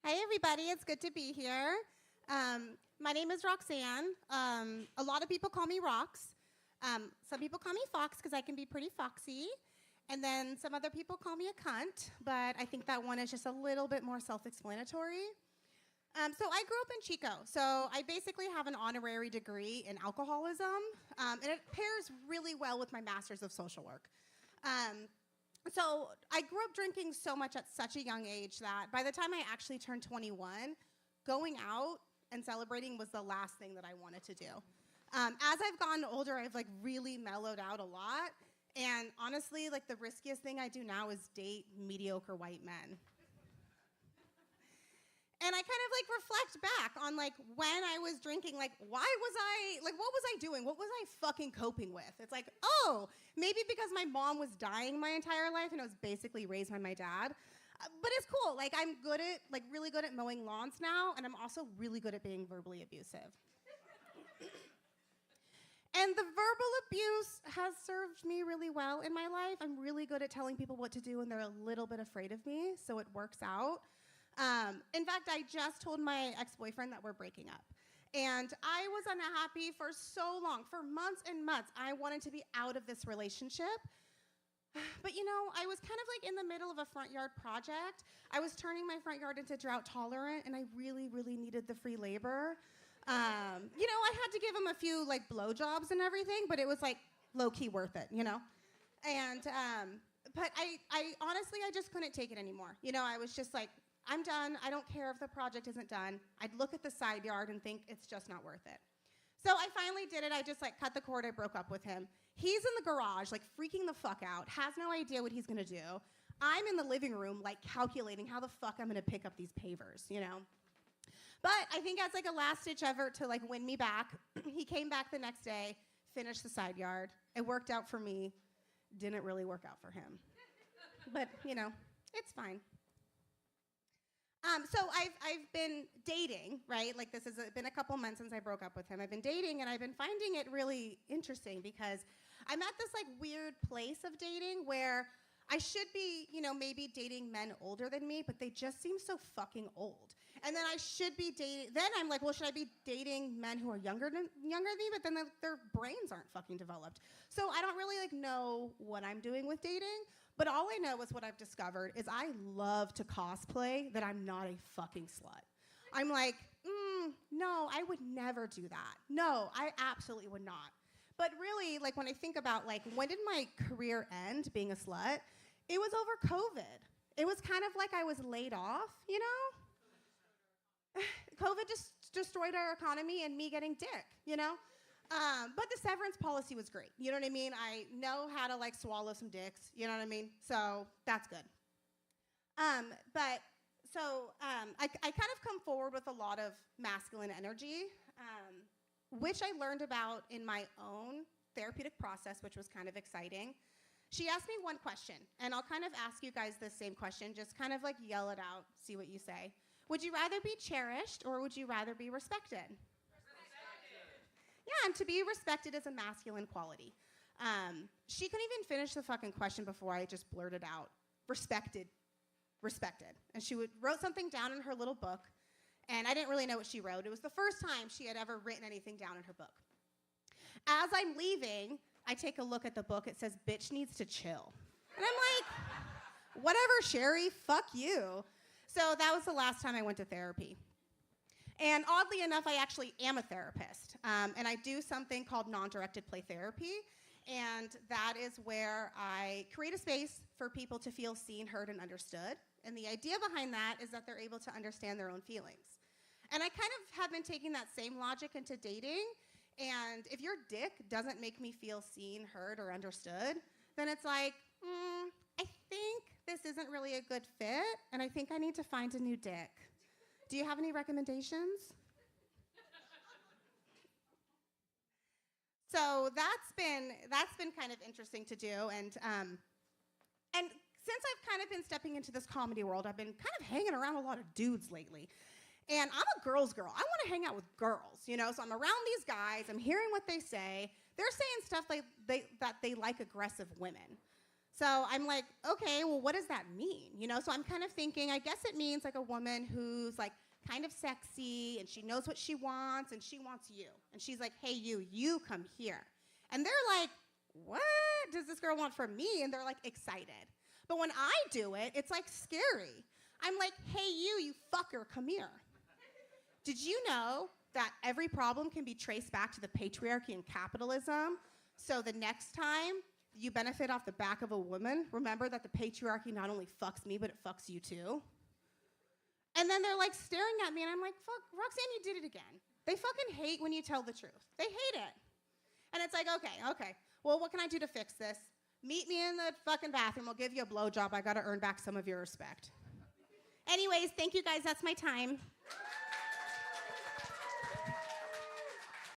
Hi, everybody. It's good to be here. My name is Roxanne. A lot of people call me Rox. Some people call me Fox because I can be pretty foxy. And then some other people call me a cunt, but I think that one is just a little bit more self-explanatory. So I grew up in Chico, so I basically have an honorary degree in alcoholism, and it pairs really well with my master's of social work. So I grew up drinking so much at such a young age that by the time I actually turned 21, going out and celebrating was the last thing that I wanted to do. As I've gotten older, I've really mellowed out a lot, and honestly, the riskiest thing I do now is date mediocre white men. And I kind of reflect back on when I was drinking, what was I doing? What was I fucking coping with? It's oh, maybe because my mom was dying my entire life and I was basically raised by my dad. But it's cool. I'm good at, really good at mowing lawns now, and I'm also really good at being verbally abusive. And the verbal abuse has served me really well in my life. I'm really good at telling people what to do when they're a little bit afraid of me, so it works out. In fact, I just told my ex-boyfriend that we're breaking up. And I was unhappy for so long, for months and months. I wanted to be out of this relationship. But I was kind of in the middle of a front yard project. I was turning my front yard into drought tolerant, and I really, really needed the free labor. I had to give him a few blowjobs and everything, but it was low-key worth it, And, but I honestly, I just couldn't take it anymore. I was just I'm done. I don't care if the project isn't done. I'd look at the side yard and think it's just not worth it. So I finally did it. I just cut the cord. I broke up with him. He's in the garage, freaking the fuck out, has no idea what he's gonna do. I'm in the living room, calculating how the fuck I'm gonna pick up these pavers, But I think as a last-ditch effort to win me back, he came back the next day, finished the side yard. It worked out for me. Didn't really work out for him. But, it's fine. So I've been dating, right? This has been a couple months since I broke up with him. I've been dating, and I've been finding it really interesting because I'm at this weird place of dating where I should be, maybe dating men older than me, but they just seem so fucking old. And then I should be dating, then I'm well, should I be dating men who are younger than me, but then their brains aren't fucking developed. So I don't really know what I'm doing with dating. But all I know is what I've discovered is I love to cosplay that I'm not a fucking slut. I'm no, I would never do that. No, I absolutely would not. But really, when I think about, when did my career end being a slut? It was over COVID. It was kind of I was laid off, COVID just destroyed our economy and me getting dick, But the severance policy was great. You know what I mean? I know how to swallow some dicks. You know what I mean? So that's good. I kind of come forward with a lot of masculine energy, which I learned about in my own therapeutic process, which was kind of exciting. She asked me one question, and I'll kind of ask you guys the same question. Just kind of yell it out, see what you say. Would you rather be cherished, or would you rather be respected? Yeah, and to be respected is a masculine quality. She couldn't even finish the fucking question before I just blurted out, respected. And she wrote something down in her little book, and I didn't really know what she wrote. It was the first time she had ever written anything down in her book. As I'm leaving, I take a look at the book. It says, bitch needs to chill. And I'm whatever, Sherry, fuck you. So that was the last time I went to therapy. And oddly enough, I actually am a therapist. And I do something called non-directed play therapy. And that is where I create a space for people to feel seen, heard, and understood. And the idea behind that is that they're able to understand their own feelings. And I kind of have been taking that same logic into dating. And if your dick doesn't make me feel seen, heard, or understood, then it's I think this isn't really a good fit. And I think I need to find a new dick. Do you have any recommendations? So that's been kind of interesting to do, and since I've kind of been stepping into this comedy world, I've been kind of hanging around a lot of dudes lately. And I'm a girl's girl. I want to hang out with girls, So I'm around these guys. I'm hearing what they say. They're saying stuff that they like aggressive women. So I'm like, okay, well, what does that mean? You know, so I'm kind of thinking, I guess it means like a woman who's like kind of sexy and she knows what she wants and she wants you. And she's like, hey, you come here. And they're like, what does this girl want from me? And they're like excited. But when I do it, it's like scary. I'm like, hey, you fucker, come here. Did you know that every problem can be traced back to the patriarchy and capitalism? So the next time you benefit off the back of a woman, remember that the patriarchy not only fucks me, but it fucks you too. And then they're like staring at me and I'm like, fuck, Roxanne, you did it again. They fucking hate when you tell the truth. They hate it. And it's like, okay. Well, what can I do to fix this? Meet me in the fucking bathroom. I'll give you a blowjob. I gotta earn back some of your respect. Anyways, thank you guys. That's my time.